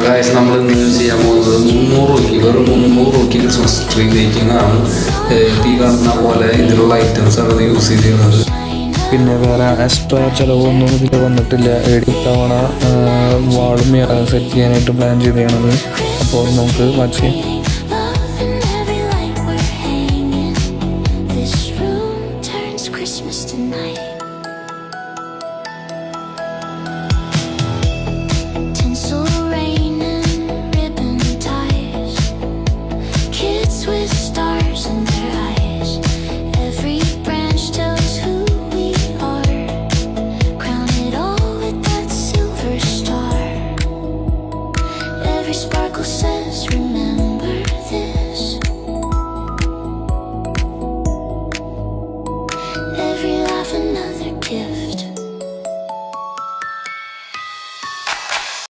Guys നമ്മൾ ഇന്ന് ചെയ്യാൻ പോകുന്നത് 300 വെറും 300 ക്രിസ്മസ് ട്രീ മേക്കിംഗ് ആണ്. ഈ കാണുന്ന പോലെ ഇതിലുള്ള ഐറ്റംസ് ആണ് യൂസ് ചെയ്തിരുന്നത്. പിന്നെ വേറെ എക്സ്ട്രാ ചിലവൊന്നും ഇതിൽ വന്നിട്ടില്ല. 7 തവണ വാളും സെറ്റ് ചെയ്യാനായിട്ട് പ്ലാൻ ചെയ്തത്. അപ്പോൾ നമുക്ക് വാച്ച് ചെയ്യാം. Sparkle says remember.